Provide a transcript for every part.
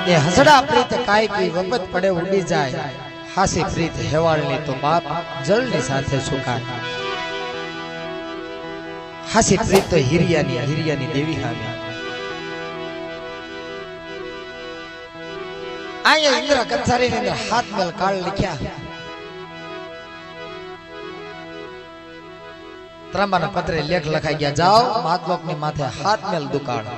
એ હસડા પ્રીત કાય કી વપત પડે ઉડી જાય હાસી પ્રીત હેવાળની તો બાપ જળની સાથે સુકાય હાસી પ્રીત તો હિરિયાની દેવી હામી આયા ઇન્દ્ર કંસારીની અંદર હાથ મેલ કાળ લખ્યા ત્રંબાના પત્રે લેખ લખાઈ ગયા જાઓ મહાત્લોકની માથે હાથ મેલ દુકાળ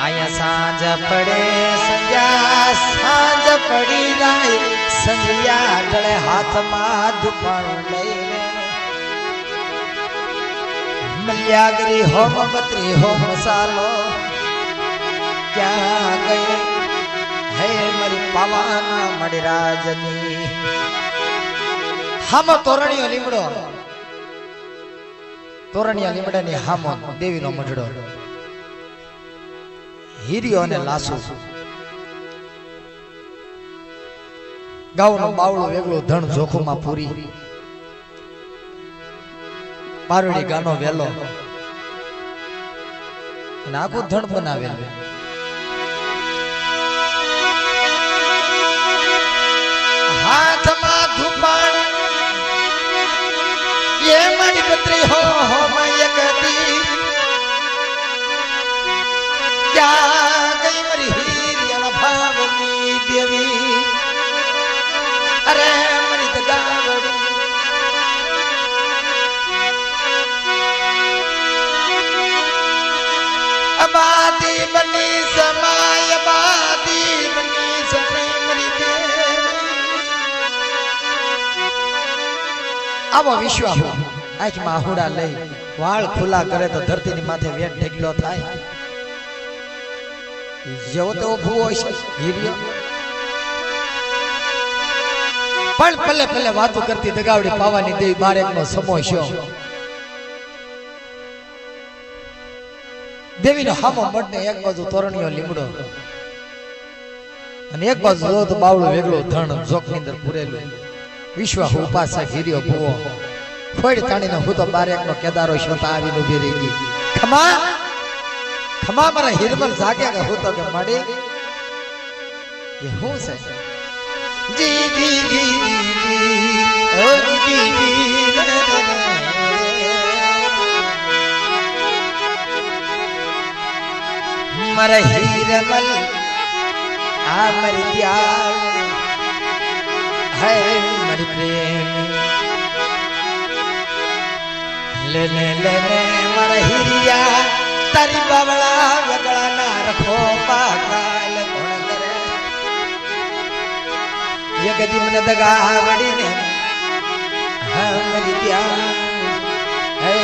આયા સાંજ પડે સંધ્યા સાંજ પડી જાય સંધ્યા ઢળે હાથમાં દુપાણું લઈને મલ્યાગરી હોમ બત્રી હોમ સાલો ક્યાં ગયે હે મારી પાવાના મળી રાજની હામો તોરણીયો લીમડાની હામો દેવીનો મઢડો હીરિયો અને લાસુ ગાઉનું બાવળું વેગળું ધણ જોખુમાં પૂરી પારડી ગાનો વેલો અને આખું ધણ બનાવેલું હાથમાં ધુપાણ એ મારી પત્રી હો માય ગતી ક્યાં ગઈ મારી હીરિયાના ભાવની દેવી અરે મારી દગાવડી અબાદી બની સમાય બાદી બની સમય મારી દેવી આવો વિશ્વ આંખમાં આહુડા લઈ વાળ ખુલ્લા કરે તો ધરતીની માથે વેટ ઢગલો થાય જેવો તેવો ભૂવો છે હીરિયો પણ પલે પલે વાતો કરતી દગાવડી પાવાની દેવી બારેકનો સમો છે દેવીનો હામો મઢને એક બાજુ તોરણીયો લીમડો અને એક બાજુ જો તો બાવળું વેગળું ધણ જોખની અંદર પૂરેલું વિશ્વ ઉપાસક હીરિયો ભૂવો ફોડ તાણીને હું તો બારેકનો કેદારો શોતા આવીને ઉભી રહી ગઈ ખમા ખમા મારા હિરમલ જાગે કે હું તો કે મળી કે હું છે જી જી જી ઓ જી જી મારા હિરમલ આ મારી પ્યાર હે મારી પ્રેમ ले ले ले ले मारा हिरिया तारी बावला वगड़ा ना रखो पागल कोण करे ये गदी मन दगा वड़ी ने हमरी प्यार है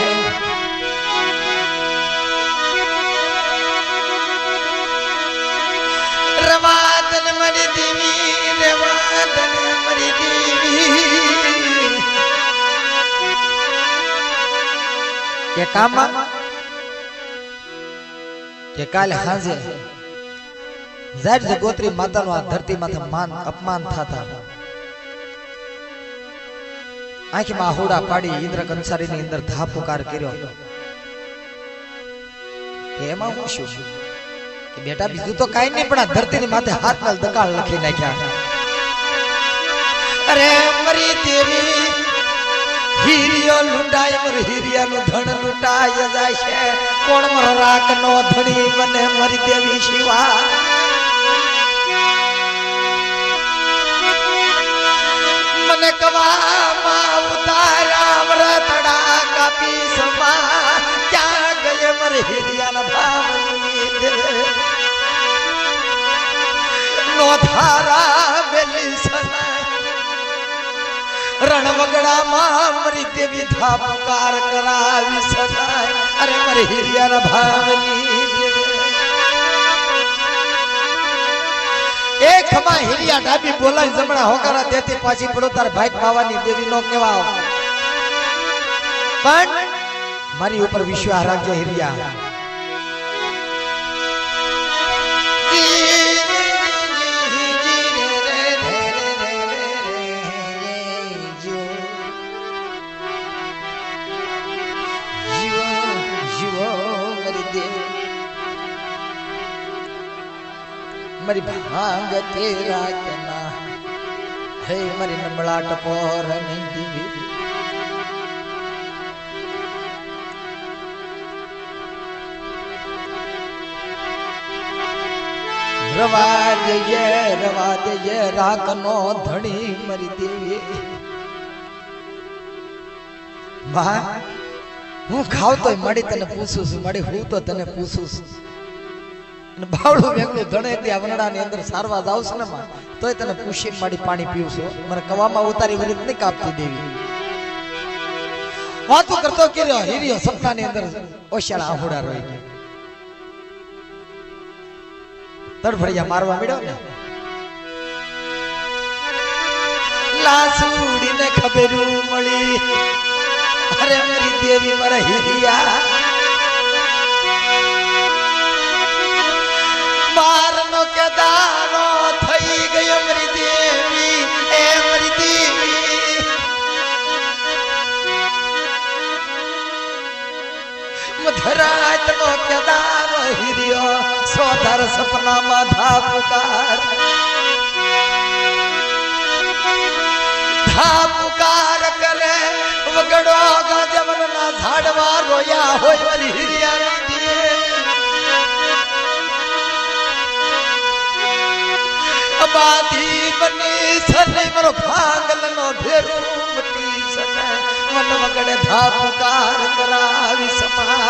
रवादन मरी देवी रवादन मरी देवी के काम के काल हाजे जाट गोत्री माता नो धरती माथे मान अपमान थाता आंख में आहुड़ा पाड़ी इंद्र कंसारी ने इंद्र धा पुकार कर्यो एमा हूं छू कि बेटा बीजू तो काई नहीं पण धरती ની माथे हाथ में दकाळ लखी नाख्या अरे मरी देवी हीरियो लुटाय मर हीरिया नु धन लुटाय जाय छे कोण मर राख नो धणी मने मरी देवी शिवा मने कवा मा उतारा व्रतड़ा कापी समा क्या गए मर हीरिया न भावनी दे नो धारा बेली सना रणवगड़ा मामरी देवी था पुकार करावी सदाय अरे मरे हिरिया न भावनी एक मा हिरिया डाबी बोला जमणा होकारा देती पाછી પડો તાર ભાઈ પાવાની દેવી નો કેવાઓ પણ મારી ઉપર વિશ્વાસ રાખજો हिरिया जीवो મારી ભાંગ તેરા કેના હે મારી નબળાટ પોર નહીં દીવી રવા દેજે રાખનો ધણી મારી દેવી બા હું ખાવતોય મળી તને પૂછું છું મળી હું તો તને પૂછું છું અને બાવળું વેગળું ધણે એટલે આ વનડાની અંદર સારવા જાવ છે ને માં તોય તને પૂછીને માડી પાણી પીવું છું મને કવામાં ઉતારી વળી નહીં કાપતી દેવી વાતું કરતો કર્યો હીરિયો સપનાની અંદર ઓશિયાળા આહુડા રોઈ ગયો તડફડિયા મારવા મળ્યો ને લાસુડીને ખબરું મળી અરે મારી દેવી મારા હીરિયા મારનો કેદારો થઈ ગયો મારી દેવી એ મારી દેવી મધરાતનો કેદારો હીરિયો સોધાર સપનામાં ધાપુકાર કરે વગડો ગાજવનના ઝાડવા રોયા હોય મારી હીરિયાની દેવી અબાધી બની સને મારો ભાંગલનો ભેરું મટી સને મન વગડે ધાપુકાર કરાવી સમા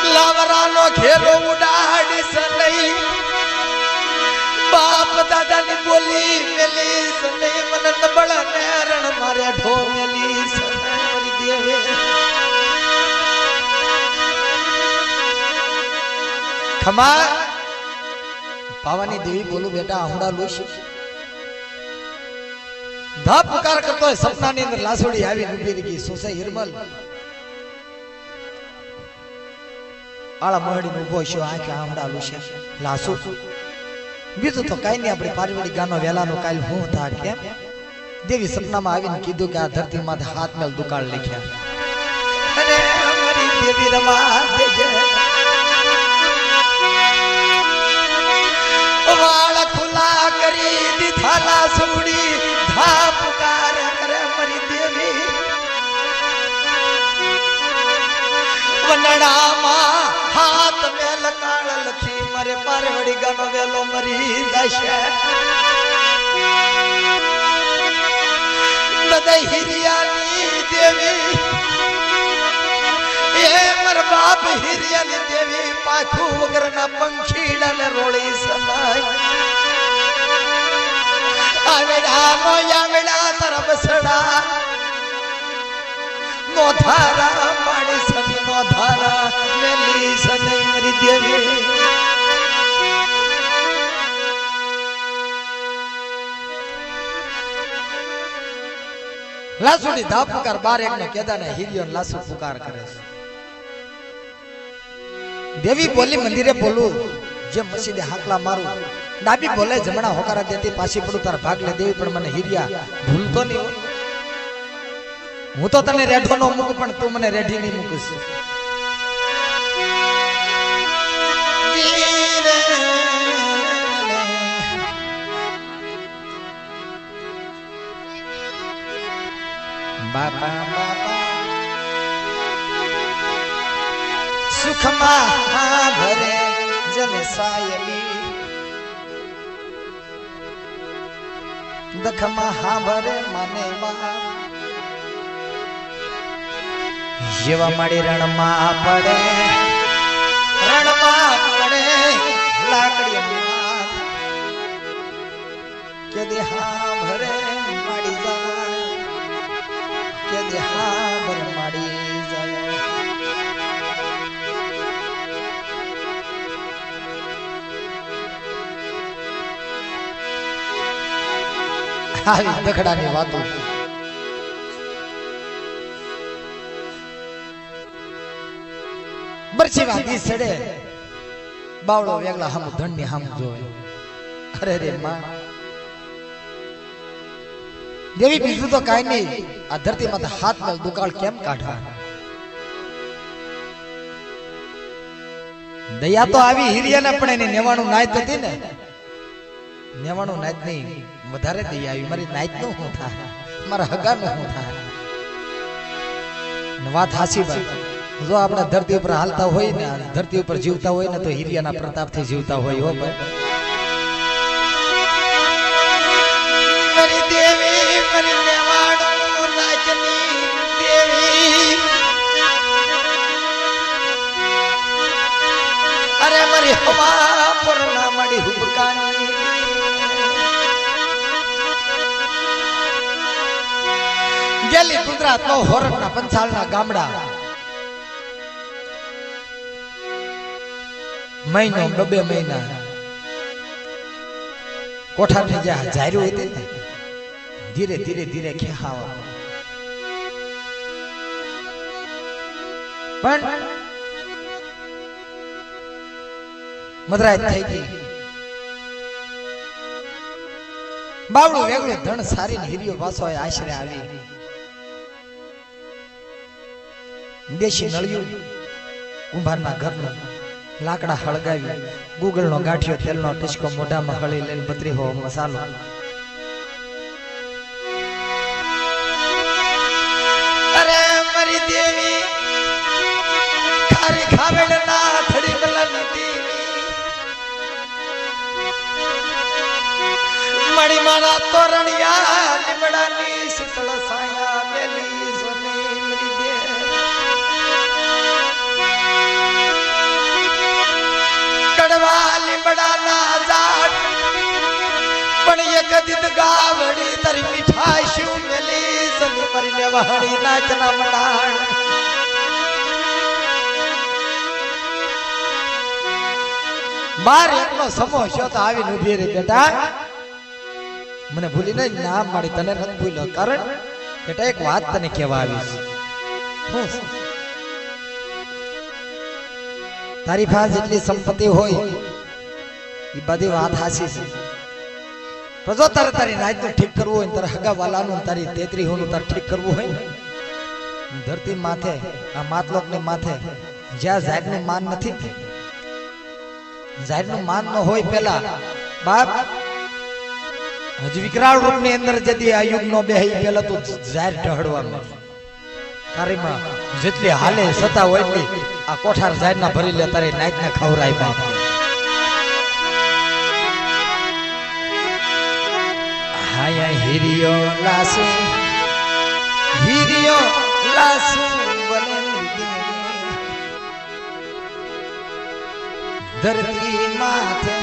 લાવરાનો ઘેરો ઉડાડી સને બાપ દાદાની બોલી મેલી સને મન નબળા ને રણ મારે ઢો મેલી સને મારી દેવે ખમા પાવાની દેવી બોલું બેટા આહુડા લોશ ધા પુકાર કરતો હોય સપનાની અંદર લાસોડી આવી ઊભી રહી સોસે હિરમલ આળા મહડી નો ઉભો છો આંખે આહુડા લોશ લાસુ બીજું તો કઈ નહીં આપણે પારવડી ગાનો વેલાનો કાલ હું થા કેમ દેવી સપનામાં આવીને કીધું કે આ ધરતી માથે હાથ મેલ દુકાળ લખ્યા અરે મારી દેવી રમા દેજે વાળ ખુલા કરી દીધા લાસુડી ધા પુકાર કરે મારી દેવી વનડામાં હાથ મેલ કાળ લખી મારે પારવડી ગાનો વેલો મરી જશે નદઈ હિરિયાની દેવી એ મર બાપ હિરિયાની દેવી પાખું વગરના પંખીડાને રોળી સનાય આવેડા નો આવેડા તરફ સડા મોધારા પાડી સની મોધારા મેલી સની મારી દેવી લાસુડી ધા પુકાર બાર એક નો કેદાને હિરિયો લાસુ પુકાર કરે છે દેવી બોલી મંદિરે બોલું જે મસીદે હાકલા મારું ડાબી બોલે જમણા હોકારા દેતી પાછી પડું તાર ભાગ લે દેવી પણ મને હિરિયા ભૂલતો નહીં હું તો તને રેઢો નો મૂક પણ તું મને રેઢી નહીં મૂકીશ બાપા બાપા સુખમાં ભરે જન સાયલી દખમાં હા ભરે માને બા જેવા માડી રણમાં પડે લાકડી કે દે હા ભરે માડી જાય કે દે હા ભરે માડી જાય આવી દખડાની વાતો બરછી વાગી સડે બાવળો વેગલા હમ ધણની હમ જોવે અરે રે માં દેવી બીજું તો કાઈ નહીં આ ધરતી માં હાથ મેલ દુકાળ કેમ કાઢવા દયા તો આવી હિરિયાને પણ એની નેવાણું નાયત હતી ને, નેવાણું નાયત નહીં વધારે દયા આવી. મારી નાયત નું શું થાય, મારા હગા નું શું થાય. વાત હાસી વાત. જો આપણે ધરતી ઉપર હાલતા હોય ને, ધરતી ઉપર જીવતા હોય ને, તો હિરિયાના પ્રતાપથી જીવતા હોય. હો ભાઈ, મારી દેવી, મારી નેવાણું નાયતની દેવી, અરે મારી હવા પર ના મળી હુબકાની, ગેલી ગુજરાત નો હોરઠના પંચાળના ગામડા, મહિનો 2 મહિના કોઠાની જ્યાં જાર્યું હતી ને, ધીરે ધીરે ધીરે ખેહાવા પણ મદરાજ થઈ ગઈ. બાવળું વેગળું ધણ સારી હિરિયો પાછો આશરે આવી. દેશી નળિયું કુંભારના ઘરનું લાકડા હળગાવી, ગુગળનો ગાંઠિયો તેલનો ટીચકો મોઢામાં હળી લઈને બત્રીહો મસાલો, અરે મારી દેવી ખારી ખાવેડ ના થડી મલન દેવી, મણી મારા તોરણિયા લીમડાની શીતળ સાયા મેલી સોની મરી દે, કડવા લીમડાના ઝાડ પણ એક દીદ ગાવડી તારી મીઠાઈ શું મેલી સોની મરી ને વહાણી નાચના મડાણ. બાર એકનો સમો છો તો આવીને ઉભી રહી. બેટા મને ભૂલી નહીં, નામ મારી તને નથી ભૂલ્યો, કારણ બેટા એક વાત તને કહેવા આવીશ. તારી પાસે જેટલી સંપત્તિ હોય એ બધી વાત હાસી છે, પણ જો તારે તારી નાયત નું ઠીક કરવું હોય, તારા હગા વાલાનું, તારી તેત્રી હોનું તારે ઠીક કરવું હોય ને, ધરતી માથે આ માતલોક ની માથે જ્યાં જાહેર નું માન નથી, જાહેર નું માન ન હોય, પેલા બાપ હજી વિકરાળ રૂપ ની અંદર જતી આ યુગ નો બે પેલા તો જાહેર ઢહડવાનું. તારીમાં જેટલી હાલે સતા હોય એટલી આ કોઠાર જાહેર ના ભરી લે, તારી નાઈટ ને ખવરાય બાપ. હાય હિરિયો લાસુ, હિરિયો લાસુ ધરતી માથે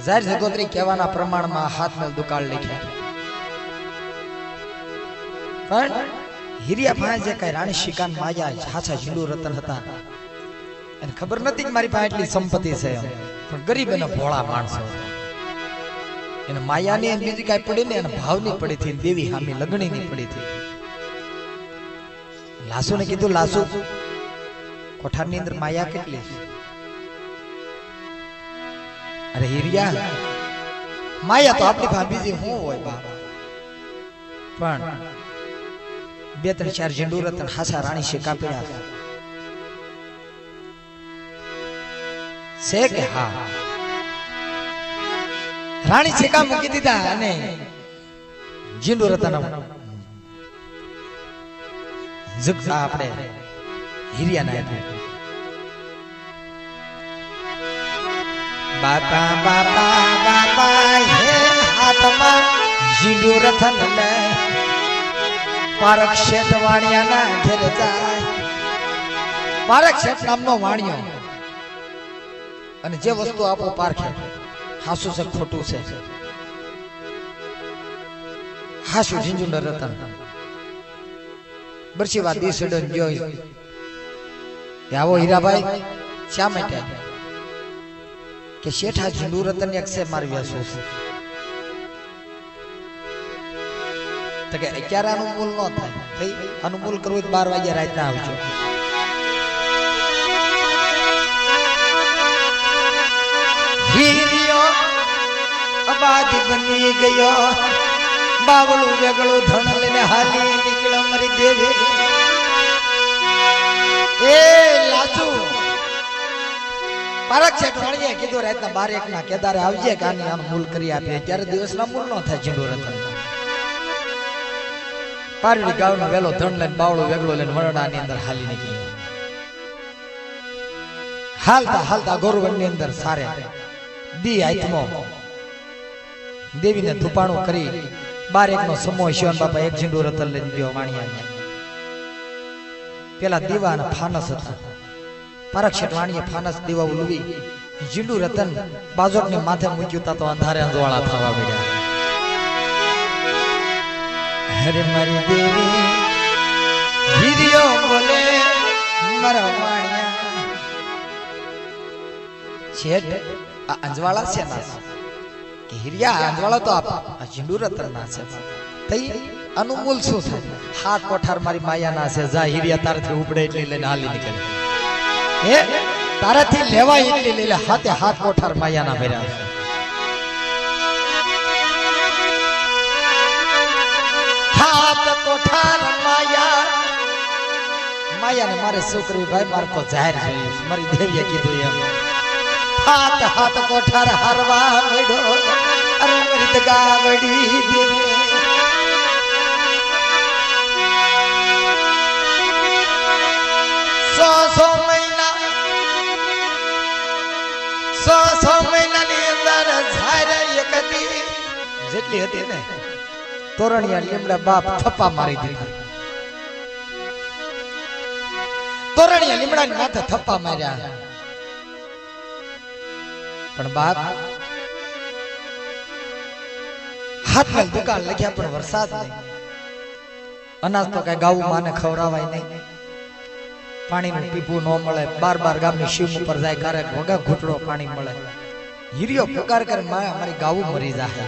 હજાર જગોત્રી કહેવાના પ્રમાણમાં હાથનો દુકાળ લખ્યા. પણ હિરિયા પાસે જે કઈ રાણી શિકાન માયા છાછા ઝીંડુ રતન હતા, અને ખબર નથી કે મારી પાસે એટલી સંપત્તિ છે, પણ ગરીબ અને ભોળા માણસો એને માયાની બીજી કઈ પડી ને, એને ભાવની પડી હતી, દેવી હામી લગણીની પડી હતી. લાસુ ને કીધું, લાસુ કોઠારની અંદર માયા કેટલી છે? અરે હિરિયા, માયા તો આપણી પાસે બીજી શું હોય બાપ, પણ 2-3-4 ઝીંડુ રતન હાસા રાણી શેકા પડ્યા છે કે? હા, રાણી શેકા મૂકી દીધા અને ઝીંડુ રતન જગતા આપણે હિરિયાના આપ્યું. બાપા બાપા બાપા હે હાથમાં ઝીંડુ રતન લે, પારક શેઠ વાણિયાના ઘેર જાય. પારક શેઠ નામનો વાણિયો, અને જે વસ્તુ આપો પારખે હાસુ છે ખોટું છે, હાસુ ઝીંડુ રતન બરસી વાત દી સડન જોઈ આવો હીરાભાઈ શા માટે કે શેઠા ઝીંડુ રતન એક છે મારી વ્યાસો છે, તો કે અત્યારે અનુકૂળ ન થાય, થઈ અનુકૂળ કરવું 12 વાગ્યા રાતના આવજો. હીરિયો આબાદી બની ગયો, બાવળું વેગળું ધણ લઈને હાલી નીકળ્યો મારી દેવી. એ લાસુ પારક શેઠવાણીએ કીધું રાતના 12 ના કેદારે આવજે કે આની આમ મૂલ કરી આપીએ ત્યારે દિવસના મૂલ ન થાય ઝીંડુ રતન પારડી ગાવનો વેલો ધણ લઈને બાવળો વેગળો લઈને વરડાની અંદર હાલી નીકળી હાલતા હાલતા ગોરવણની અંદર સારે દી આત્મો દેવીને ધૂપાણું કરી 12 નો સમૂહ શિવન બાપા એક ઝીંડુ રતન લઈને ગયો વાણિયા પેલા દીવા અને ફાનસ હતા પારક શેઠવાણીએ ફાનસ દીવા ઉલવી ઝીંડુ રતન બાજોટની માથે મૂક્યું તા તો અંધારે અંજવાળા થવા મળ્યા હરે મારી દેવી હીરિયો બોલે મારા વાણિયા શેઠ આ અંજવાળા છે ના કે હીરિયા અંજવાળા તો આ ઝીંડુ રતન ના છે તઈ અનુમૂલ શું થાય હાથ કોઠાર મારી માયા ના છે જા હીરિયા તારથી ઉપડે એટલે લઈને હાલી નીકળે હે તારાથી લેવાય એટલે લઈને હાથે હાથ કોઠાર માયા ના ભર્યા છે હાથ કોઠાર માયા માયા ને મારે છોકરી ભાઈ મારે તો જાહેર જોયું મારી દેવીએ કીધું એમ હાથ હાથ કોઠાર હારવા મેડો અરે મરી ગાવડી દેવી સો મહિનાની અંદર ઝારે એકતી જેટલી હતી ને તોરણિયા લીમડા બાપ થપ્પા મારી દીધા તોરણિયા લીમડાની માથે થપ્પા માર્યા પણ બાપ હાથમાં દુકાન લખ્યા પણ વરસાદ નહીં અનાજ તો કઈ ગાવું માને ખવડાવાય નહીં પાણીનું પીપું ન મળે 12 ગામની શિવ ઉપર જાય ક્યારેક વગા ઘૂંટડો પાણી મળે હીરિયો પુકાર કરે મારી ગાવું મરી જાય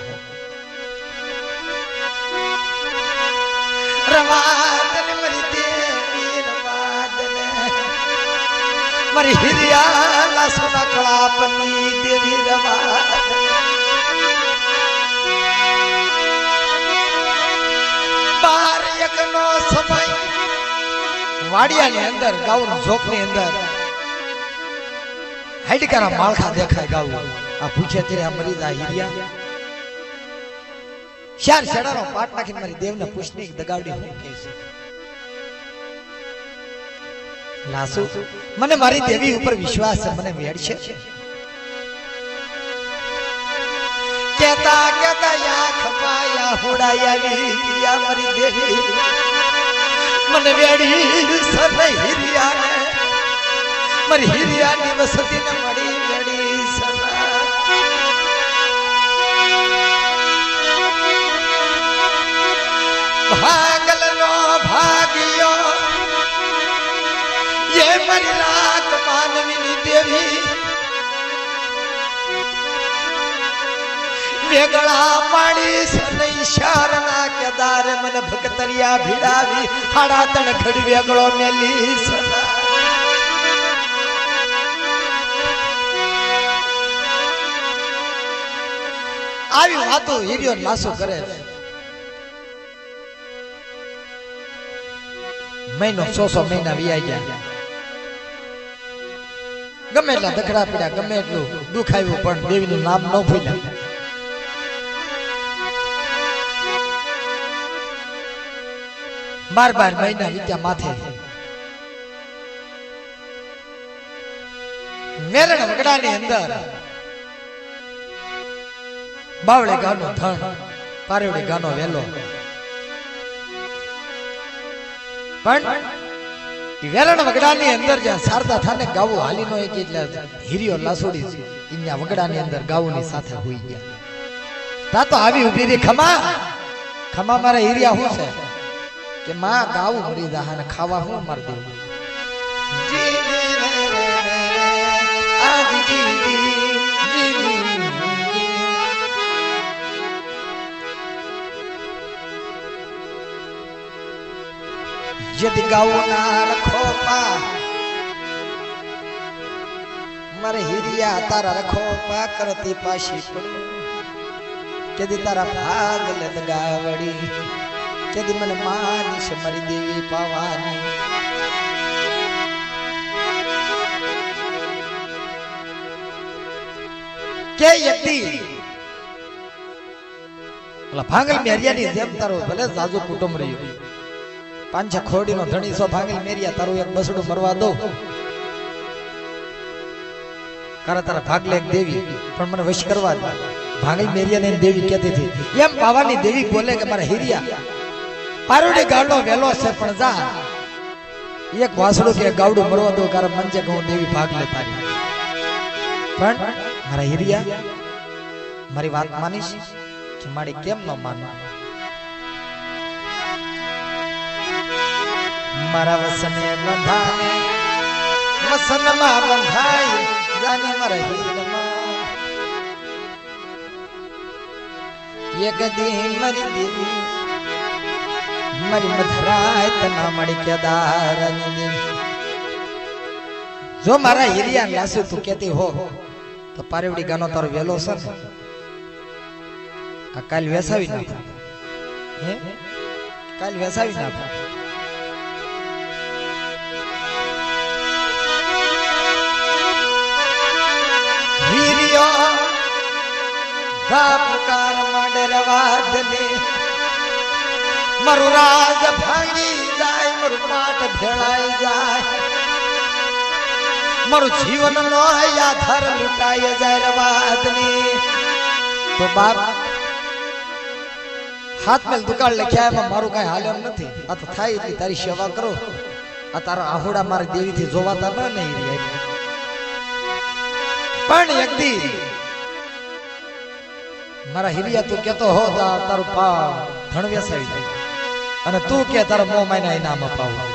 રવાદન મરી દેવી રવાદન મારી હીરિયા લાસુના કળાપની દેવી રવાદન બાર એકનો સમય વાડિયાની અંદર ગાઉન ઝોકની અંદર હાઈડકારા માળખા દેખાય ગાવું આ પૂછે ત્યારે આ મરી જાય હીરિયા ચાર શેડાનો પાટ નાખીને મારી દેવને પુષ્ટિ દગાવડી હું કહે છે લાસુ મને મારી દેવી ઉપર વિશ્વાસ છે મને વેડશે કેતા કેતા આંખ માયા હોડાયા હીરિયા મારી દેવી મને વેડી સને હીરિયાને મારી હીરિયાની વસતીને મળી વેડી સના ભાગલનો ભાગ્યો ये મારી રાત માનવીની દેવી વેગળા પાડી સનઈ શારના કેદારે મને ભક્તરિયા ભીડાવી હાડા તણ ખડી વેગળો મેલી સના આવી વાતો હીરિયો લાસો કરે મહિનો 100 મહિના વિયાઈ ગયા ગમે એટલા દખડા પીડા ગમે એટલું દુઃખ આવ્યું પણ દેવીનું નામ ન ભૂલ્યા 12 મહિના વીત્યા માથે મેરણ વગડાની અંદર બાવળે ગાનો ધણ પારેવડી ગાનો વેલો પણ વેરણ વગડાની અંદર જ્યાં શારદા થાને ગાવું હાલી નો એક એટલે હીરિયો લાસોડી ઇન્યા વગડાની અંદર ગાવુંની સાથે હોઈ ગયા તા તો આવી ઉભી રી ખમા ખમા મારા હીરિયા હું છે કે માં ગાવું મરી જા ને ખાવા હું માર દેવું यदि गाओ ना रखो पा मर हिरिया तारा रखो पा करती पाशी केदी तारा भाग लद गावड़ी केदी मन मानिश मरी देवी पावानी કે યક્તિ ઓલા ભાંગલ મેરિયાની જેમ તારો ભલે જાજુ કુટુંબ રહ્યું, પાંચ છ ખોડીનો ધણી સો ભાંગલ મેરિયા, તારું એક બસડું મરવા દો કારણ તારા ભાગલે એક દેવી પણ મને વશ કરવા દે. ભાંગલ મેરિયાને દેવી કહેતી હતી એમ પાવાની દેવી બોલે કે મારા હિરિયા પારુડી ગાડો વેલો છે પણ જા એક વાસડું કે ગાવડું મરવા દો કારણ મંજે કહું દેવી ભાગલે તારી. પણ મારા હિરિયા મારી વાત માનીશ કે મારી કેમ ન માનો? મારા વસને બંધાને વસનમાં બંધાય જાને મારા હીરમાં એક દી મારી દેવી મારી મધરાય તના મળી કેદારની દેવી. જો મારા હિરિયા લાસુ તું કેતી હો તો પારેવડી ગાનો તારો વેલો છે ને આ કાલ વેસાવી નાખો, હે કાલ વેસાવી નાખો. વીર્યો ગાપકાર માંડે રવાદને મારું રાજ ભાંગી જાય, મારું પાટ ભેળાઈ જાય, મારું જીવન નો આધાર લૂંટાઈ જાય રવાદની. તો બાપ હાથ મેલ દુકાળ લખ્યા એમાં મારું કઈ હાલ એમ નથી. આ તો થાય એટલી તારી સેવા કરો. આ તારા આહોડા મારી દેવી થી જોવાતા ન નહીં પણ એકદી મારા હિરિયા તું કેતો હો તારું ધણ વેસાવી જાય અને તું કે તારા મોં માયના ઇનામ અપાવું.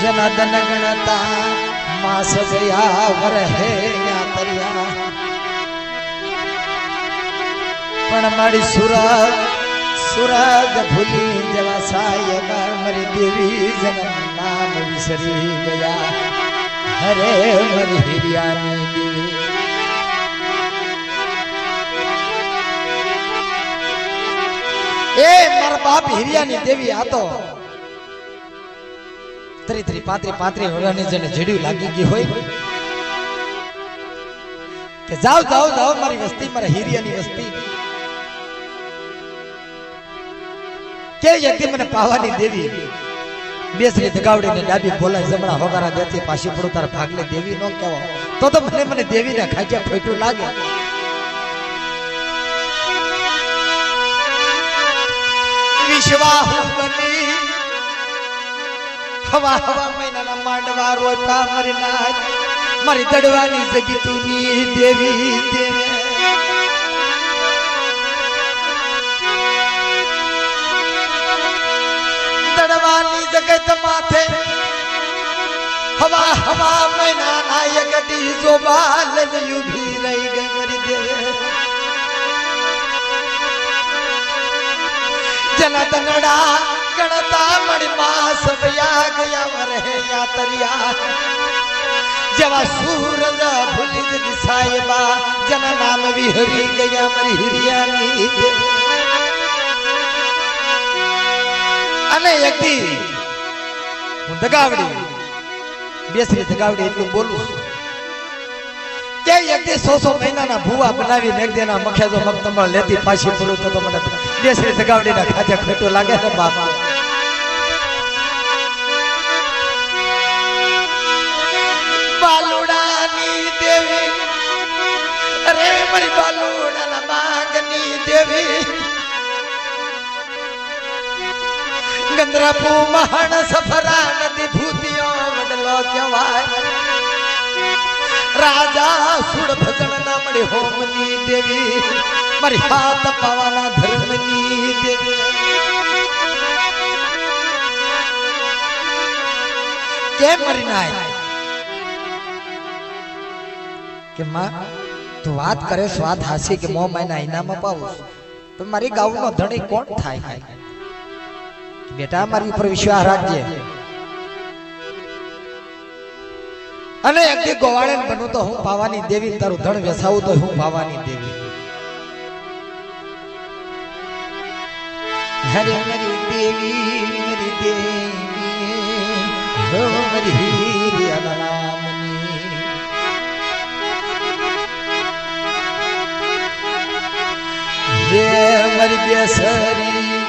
જનાદન ગણતા માસ ગયા વરહે તરિયા પણ મારી સુરત ભૂલી જવા સાયમાં મારી દેવી જન્મ નામ વિસરી ગયા. હરે મારી હિરિયાની દેવી એ મારા બાપ હિરિયાની દેવી આ તો 35 વર્ષની જેને જેડ્યું લાગી ગઈ હોય કે જાવ જાવ જાવ મારી વસ્તી, મારા હિરિયાની વસ્તી કે યતી મને પાવાની દેવી બેસરી દગાવડીને ડાબી બોલાય જમણા હોગારા દેતી પાછી પડું તારા ભાગલે દેવી નો કહેવો તો મને દેવીને ખાજ્યા ખોટું લાગે. વિશ્વાહુ બની હવા હવા મહિનાના માંડવા રોપા મારી નાચ મારી દડવાની જગી તુની દેવી દેવે. દડવાની જગત માથે હવા હવા મહિનાના યગડી જોબાલ ઉભી રહી ગઈ મારી દેવે. જના દનડા ગણતા મળી માસ વયા ગયા વરહે યાતરિયા જેવા સૂરજ ભૂલી જ દિસાયબા જના નામ વિહરી ગયા મારી હિરિયાની અને એકદી હું દગાવડી બેસરી દગાવડી એટલું બોલું કે એકદી 100 મહિનાના ભૂવા બનાવી એક દેના મખેજો મગતમળ લેતી પાછી પડું તો મને બેસરી દગાવડીના ખાતે ખોટું લાગે ને બાપ. બાલુડાની દેવી અરે મારી બાલુડાના બાગની દેવી ગંદરાપુ મહાણ સફરા નદી ભૂતિઓ વડલો કહેવાય. રાજા સુડ ભજન ના મળી હોમની દેવી મારી હાથ પાવાના ધર્મની દેવી. કેમ મરી નાય કે માં તું વાત કરે સ્વાદ હાસી કે મોં માયના ઇનામ અપાવું તો મારી ગાઉનો ધણી કોણ થાય? બેટા મારી ઉપર વિશ્વાસ રાખજે અને એક દી ગોવાળે બનું તો હું પાવાની દેવી, તારું ધણ વેસાવું તો હું પાવાની દેવી. હરે મારી દેવી, મારી દેવી, હો મારી હીરિયા નામની. હે મારી બેસરી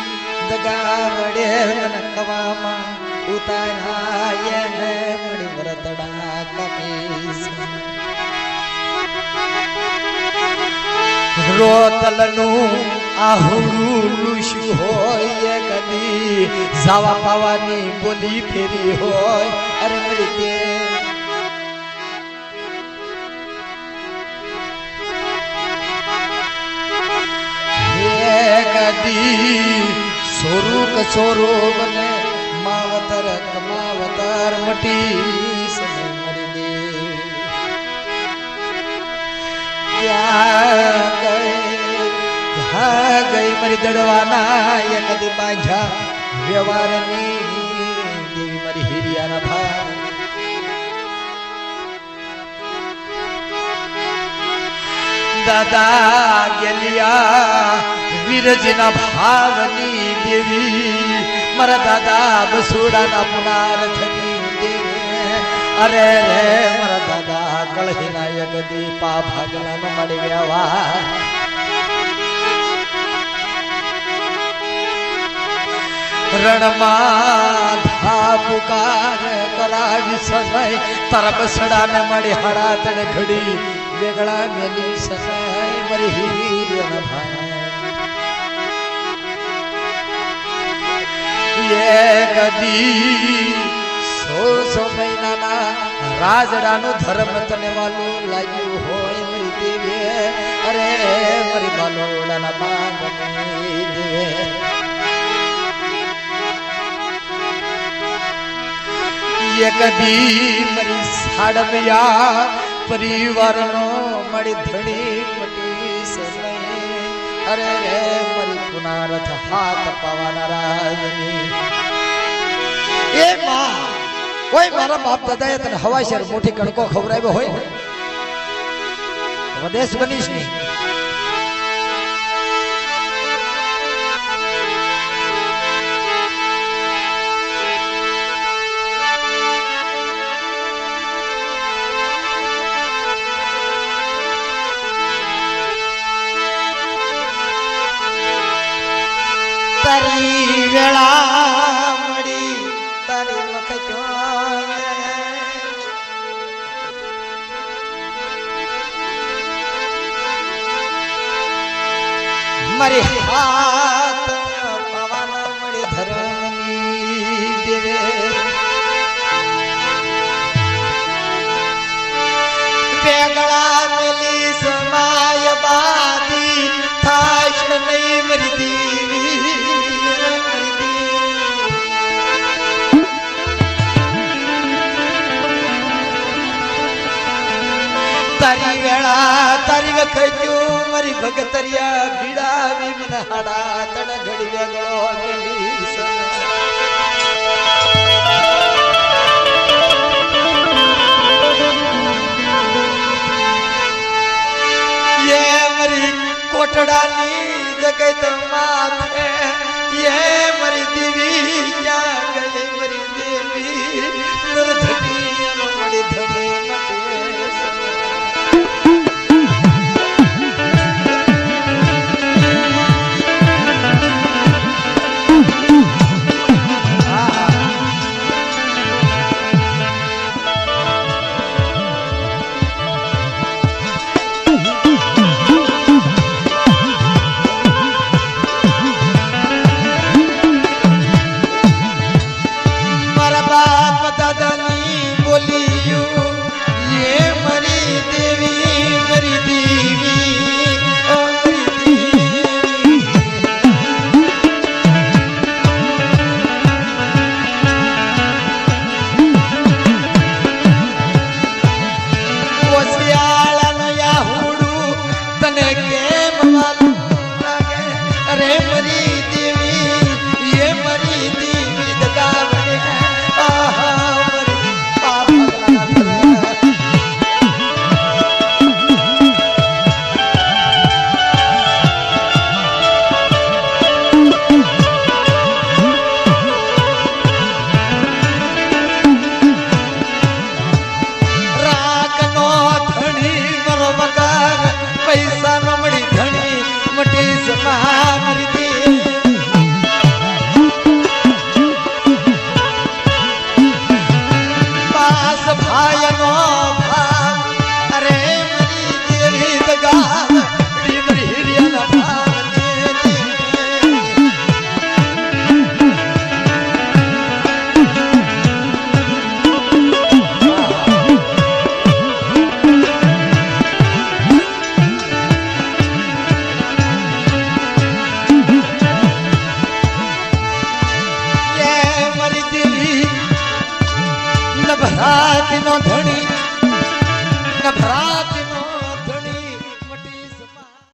દગા વડે મન કવામાં ઉતારાય ને મળી વરતડા કમીસ. રોતલનું આહુડું લુશું હોય કદી જાવા પાવાની બોલી ફેરી હોય. અરે મળી દે કદી સોરું કસોરો બને માવતર કમાવતર મટી સમય મરી દે. ક્યાં ગઈ મારી દડવાના એ કદી બાંધ્યા વ્યવહારની દેવી મારી હીરિયાના ભાર. દાદા ગેલિયા વીરજીના ભાવની દેવી મારા દાદા બસુડાના પુનારથની દેવી. અરે રે મારા દાદા કળહીના યગદી પા ભાગલાનો મળી વ્યવહાર. રણમાં ધા પુકાર કરાવી સમય તારા બસડાને મળી હડાતણ ઘડી વેગળા મેલી સમય મરી હીરિયાના ભાઈ. કદી 16 મહિનાના રાજડાનું ધર્મ તને વાલું લાગ્યું હોય મારી દેવી. અરે મારી બાલોડાના બાંધની દેવી. કદી મારી સાડમિયા પરિવારનો મળી ધણી મટી સમય. અરે રે મારી પુનારથ હાથ પાવાના રાજની. એ માં કોઈ મારા બાપ દાદાએ તને હવાશેર મોટી કણકો ખવડાવ્યો હોય ને વદેશ બનીશ નહીં. તારી વેળા મળી તારી વખત મારી હાથ પાવાના મળી ધરમની દેવે. વેગળા મેલી સમાય બાદી થાશ નહીં મરી દેવી. તારી વેળા તારી વખત મારી ભગતરિયા ભીડાવી મને હાડા તણ ઘડી વેગળો મેલી એ મારી કોટડાની જગત માથે એ મારી દેવી ક્યાં ગઈ મારી દેવી. નરધણી મળી ધણી રાતનો